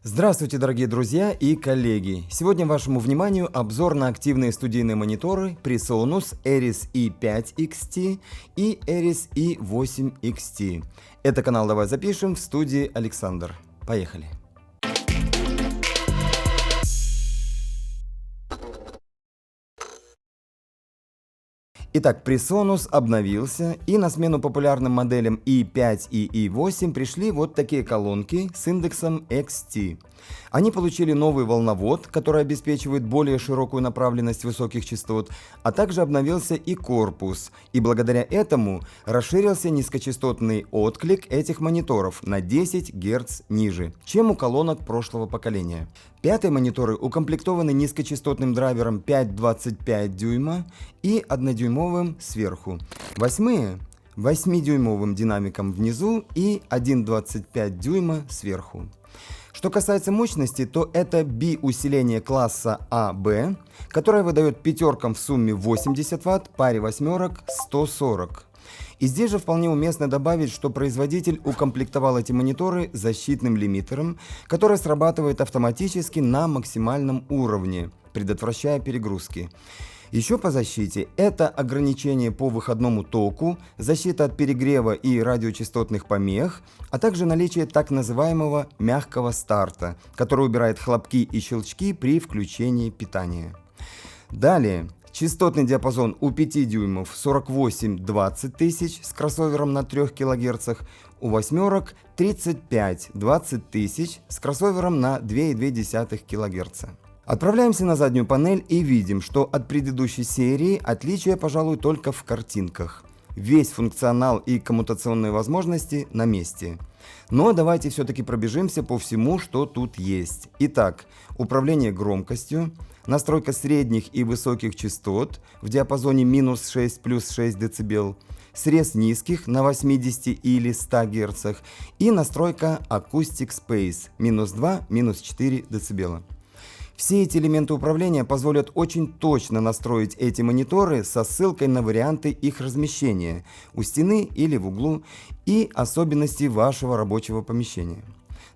Здравствуйте, дорогие друзья и коллеги! Сегодня вашему вниманию обзор на активные студийные мониторы PreSonus Eris E5 XT и Eris E8 XT. Это канал «Давай запишем», в студии Александр. Поехали! Итак, PreSonus обновился, и на смену популярным моделям E5 и E8 пришли вот такие колонки с индексом XT. Они получили новый волновод, который обеспечивает более широкую направленность высоких частот, а также обновился и корпус, и благодаря этому расширился низкочастотный отклик этих мониторов на 10 Гц ниже, чем у колонок прошлого поколения. Пятые мониторы укомплектованы низкочастотным драйвером 5,25 дюйма и 1-дюймовым сверху. Восьмые 8-дюймовым динамиком внизу и 1,25 дюйма сверху. Что касается мощности, то это B-усиление класса AB, которое выдает пятеркам в сумме 80 Вт, паре восьмерок 140. И здесь же вполне уместно добавить, что производитель укомплектовал эти мониторы защитным лимитером, который срабатывает автоматически на максимальном уровне, предотвращая перегрузки. Еще по защите это ограничение по выходному току, защита от перегрева и радиочастотных помех, а также наличие так называемого мягкого старта, который убирает хлопки и щелчки при включении питания. Далее, частотный диапазон у 5 дюймов 48-20 тысяч с кроссовером на 3 кГц, у восьмерок 35-20 тысяч с кроссовером на 2,2 кГц. Отправляемся на заднюю панель и видим, что от предыдущей серии отличие, пожалуй, только в картинках. Весь функционал и коммутационные возможности на месте. Но давайте все-таки пробежимся по всему, что тут есть. Итак, управление громкостью, настройка средних и высоких частот в диапазоне -6 плюс 6 дБ, срез низких на 80 или 100 Гц и настройка Acoustic Space -2, -4 дБ. Все эти элементы управления позволят очень точно настроить эти мониторы со ссылкой на варианты их размещения у стены или в углу и особенности вашего рабочего помещения.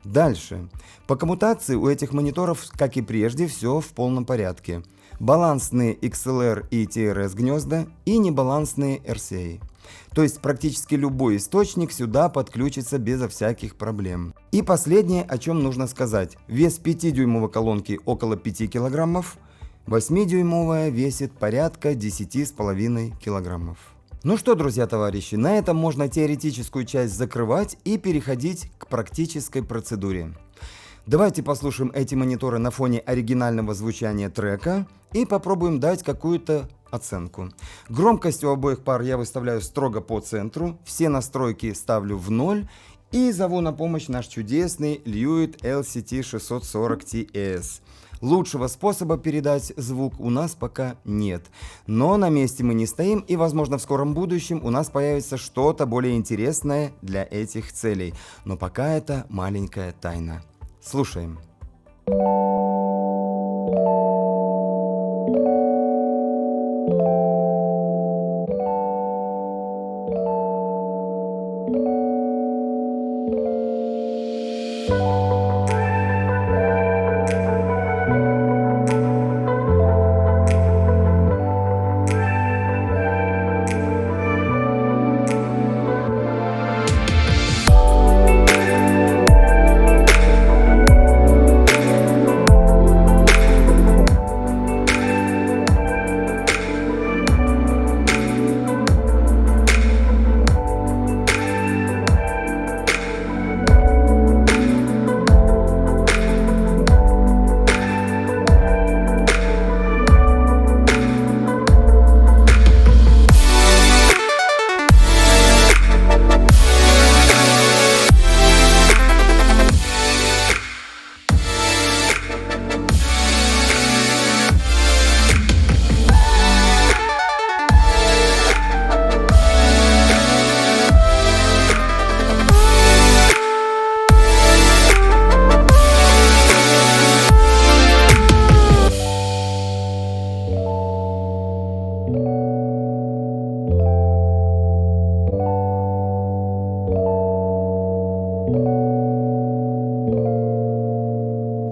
Дальше. По коммутации у этих мониторов, как и прежде, все в полном порядке. Балансные XLR и TRS гнезда и небалансные RCA. То есть практически любой источник сюда подключится безо всяких проблем. И последнее, о чем нужно сказать. Вес 5-дюймовой колонки около 5 кг, 8-дюймовая весит порядка 10,5 кг. Ну что, друзья, товарищи, на этом можно теоретическую часть закрывать и переходить к практической процедуре. Давайте послушаем эти мониторы на фоне оригинального звучания трека и попробуем дать какую-то оценку. Громкость у обоих пар я выставляю строго по центру, все настройки ставлю в 0 и зову на помощь наш чудесный Lewitt LCT640TS. Лучшего способа передать звук у нас пока нет. Но на месте мы не стоим, и, возможно, в скором будущем у нас появится что-то более интересное для этих целей. Но пока это маленькая тайна. Слушаем.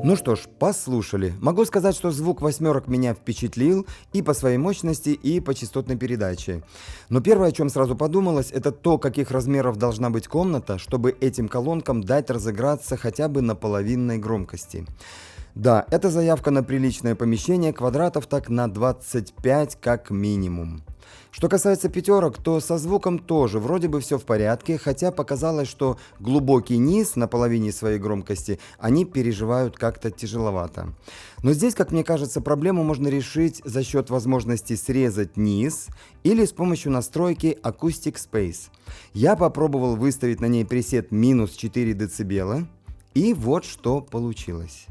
Ну что ж, послушали. Могу сказать, что звук восьмерок меня впечатлил и по своей мощности, и по частотной передаче. Но первое, о чем сразу подумалось, это то, каких размеров должна быть комната, чтобы этим колонкам дать разыграться хотя бы на половинной громкости. Да, это заявка на приличное помещение, квадратов так на 25 как минимум. Что касается пятерок, то со звуком тоже вроде бы все в порядке, хотя показалось, что глубокий низ на половине своей громкости они переживают как-то тяжеловато. Но здесь, как мне кажется, проблему можно решить за счет возможности срезать низ или с помощью настройки Acoustic Space. Я попробовал выставить на ней пресет минус 4 дБ, и вот что получилось.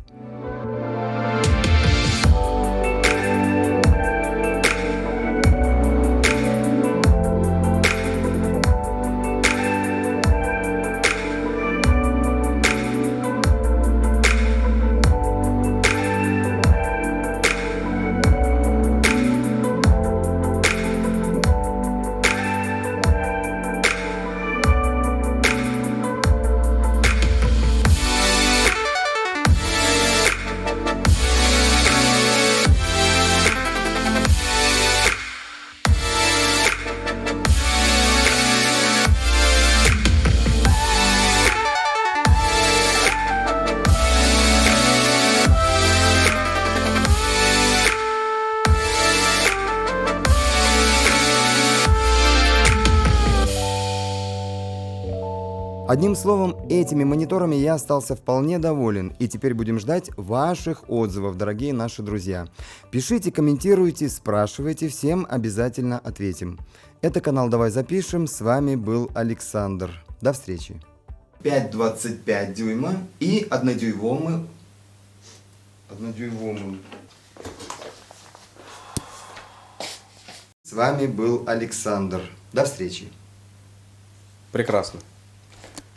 Одним словом, этими мониторами я остался вполне доволен, и теперь будем ждать ваших отзывов, дорогие наши друзья. Пишите, комментируйте, спрашивайте, всем обязательно ответим. Это канал «Давай запишем», с вами был Александр. До встречи. 5,25 дюйма и 1 дюймовым. С вами был Александр. До встречи. Прекрасно.